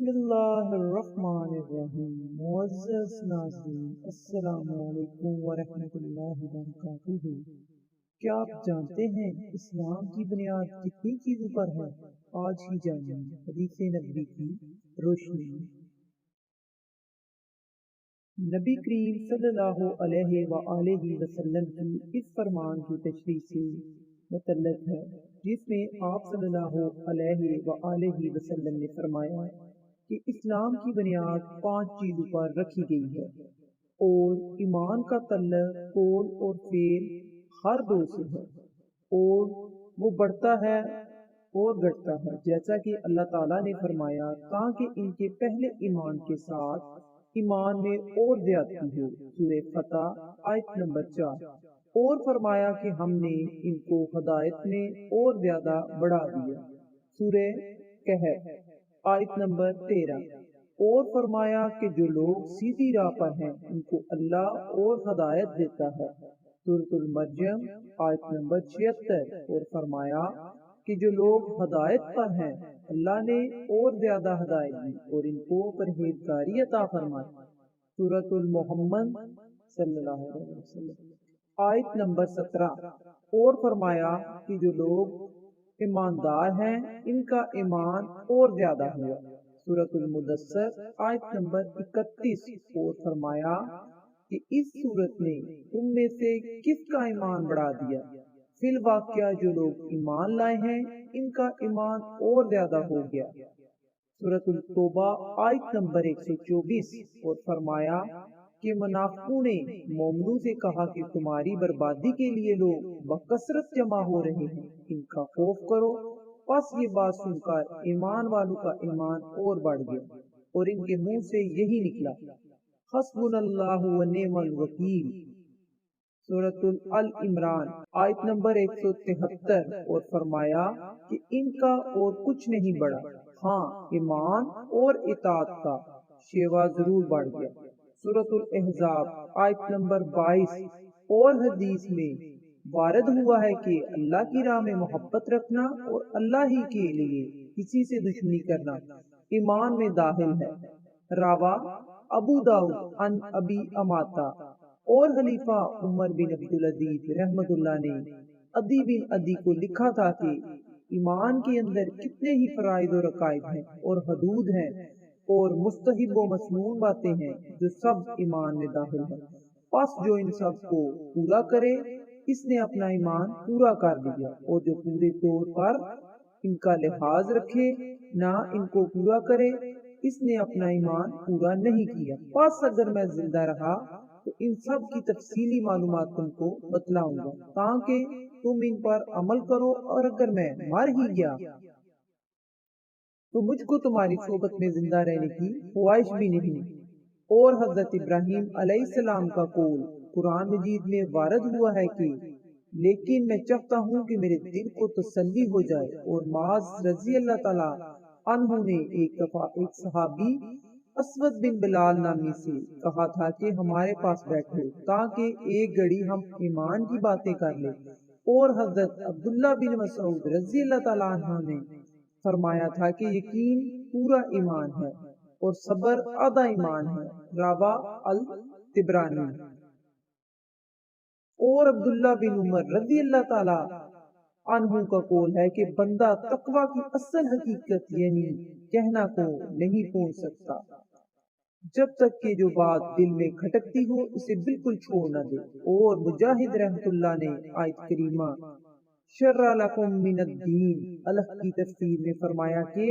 بسم اللہ الرحمن الرحیم۔ معزز ناظرین، السلام علیکم ورحمۃ اللہ وبرکاتہ۔ کیا آپ جانتے ہیں اسلام کی بنیاد کتنی چیزوں پر ہے؟ آج ہی جانیں حدیث نبوی کی روشنی میں۔ نبی کریم صلی اللہ علیہ وآلہ وسلم کی اس فرمان کی تشریح سے متعلق ہے جس میں آپ صلی اللہ علیہ وآلہ وسلم نے فرمایا کہ اسلام کی بنیاد 5 چیزوں پر رکھی گئی ہے اور ایمان کا تعلق قول اور فعل ہر دو سے ہے اور وہ بڑھتا ہے اور گھٹتا ہے، جیسا کہ اللہ تعالیٰ نے فرمایا تاکہ ان کے پہلے ایمان کے ساتھ ایمان میں اور زیادتی ہو، سورہ فتح آیت نمبر 4، اور فرمایا کہ ہم نے ان کو ہدایت میں اور زیادہ بڑھا دیا، سورہ کہف آیت نمبر 13، اور فرمایا کہ جو لوگ سیدھی راہ پر ہیں ان کو اللہ اور ہدایت دیتا ہے، سورۃ المریم آیت نمبر 76، اور فرمایا کہ جو لوگ ہدایت پر ہیں اللہ نے اور زیادہ ہدایت دی اور ان کو پرہیزگاری عطا فرمائی، سورۃ المحمد صلی اللہ علیہ وسلم آیت نمبر 17، اور فرمایا کہ جو لوگ ایماندار ہیں ان کا ایمان اور زیادہ ہوا، سورۃ المدثر آیت نمبر 31، اور فرمایا کہ اس صورت نے تم میں سے کس کا ایمان بڑھا دیا، فی الواقعہ جو لوگ ایمان لائے ہیں ان کا ایمان اور زیادہ ہو گیا، سورۃ التوبہ آیت نمبر 124، اور فرمایا کہ منافقوں نے مومنوں سے کہا کہ تمہاری بربادی کے لیے لوگ بکثرت جمع ہو رہے ہیں، ان کا خوف کرو، پس یہ بات سن کر ایمان والوں کا ایمان اور بڑھ گیا اور ان کے منہ سے یہی نکلا حسبنا اللہ ونعم الوکیل، سورۃ العمران آیت نمبر 173، اور فرمایا کہ ان کا اور کچھ نہیں بڑھا، ہاں ایمان اور اطاعت کا شیوا ضرور بڑھ گیا، سورۃ الاحزاب آیت نمبر 22، اور حدیث میں وارد ہوا ہے کہ اللہ کی راہ میں محبت رکھنا اور اللہ ہی کے لیے کسی سے دشمنی کرنا ایمان میں داخل ہے، راوا ابو داؤد عن ابی اماتا، اور خلیفہ عمر بن عبدالعزیز رحمت اللہ نے عدی بن عدی کو لکھا تھا کہ ایمان کے اندر کتنے ہی فرائض و رکائب ہیں اور حدود ہیں اور مستحب و مسنون باتیں ہیں جو سب ایمان میں داخل ہیں، پس جو ان سب کو پورا کرے اس نے اپنا ایمان پورا کر لیا، اور جو پورے طور پر ان کا لحاظ رکھے نہ ان کو پورا کرے اس نے اپنا ایمان پورا نہیں کیا، پس اگر میں زندہ رہا تو ان سب کی تفصیلی معلومات تم کو بتلاؤں گا تاکہ تم ان پر عمل کرو، اور اگر میں مر ہی گیا تو مجھ کو تمہاری صحبت میں زندہ رہنے کی خواہش بھی نہیں۔ اور حضرت ابراہیم علیہ السلام کا قول قرآن مجید میں وارد ہوا ہے کہ لیکن میں چاہتا ہوں کہ میرے دل کو تسلی ہو جائے، اور معاذ رضی اللہ تعالی عنہ نے ایک دفعہ ایک صحابی اسود بن بلال نامی سے کہا تھا کہ ہمارے پاس بیٹھو تاکہ ایک گھڑی ہم ایمان کی باتیں کر لیں، اور حضرت عبداللہ بن مسعود رضی اللہ تعالیٰ عنہ نے فرمایا تھا کہ یقین پورا ایمان ہے اور صبر آدھا ایمان ہے، راوا الطبرانی، اور عبداللہ بن عمر رضی اللہ تعالیٰ عنہ کا قول ہے کہ بندہ تقوی کی اصل حقیقت یعنی کہنا کو نہیں پہنچ سکتا جب تک کہ جو بات دل میں کھٹکتی ہو اسے بالکل چھوڑ نہ دے، اور مجاہد رحمت اللہ نے آیت کریمہ شرع لکم من الدین الگ کی تفسیر میں فرمایا کہ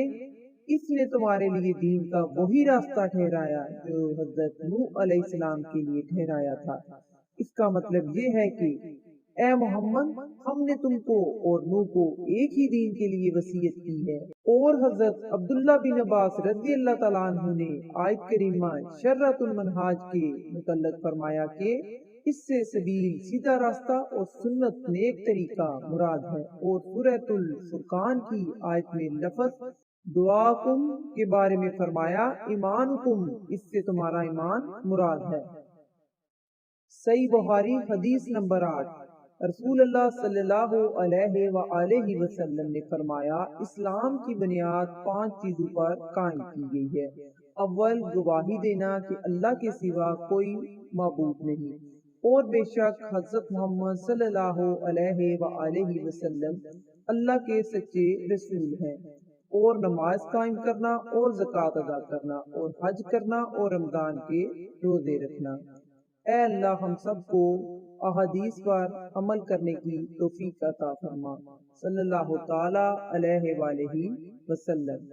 اس نے تمہارے لیے دین کا وہی راستہ ٹھہرایا جو حضرت نوح علیہ السلام کے لیے ٹھہرایا تھا، اس کا مطلب یہ ہے کہ اے محمد ہم نے تم کو اور نوح کو ایک ہی دین کے لیے وصیت کی ہے، اور حضرت عبداللہ بن عباس رضی اللہ تعالیٰ عنہ نے آیت کریمہ شرعۃ المنہاج کے متعلق فرمایا کہ اس سے سبیل سیدھا راستہ اور سنت نیک طریقہ مراد ہے، اور سورۃ الفرقان کی آیت میں لفظ دعاکم کے بارے میں فرمایا ایمانکم، اس سے تمہارا ایمان مراد ہے۔ صحیح بخاری حدیث نمبر 8۔ رسول اللہ صلی اللہ علیہ وآلہ وسلم نے فرمایا، اسلام کی بنیاد 5 چیزوں پر قائم کی گئی ہے۔ اول، گواہی دینا کہ اللہ کے سوا کوئی معبود نہیں، اور بے شک حضرت محمد صلی اللہ علیہ وآلہ وسلم اللہ کے سچے رسول ہیں، اور نماز قائم کرنا، اور زکوٰۃ ادا کرنا، اور حج کرنا، اور رمضان کے روزے رکھنا۔ اے اللہ ہم سب کو احادیث پر عمل کرنے کی توفیق عطا فرما۔ صلی اللہ تعالی علیہ وآلہ وسلم۔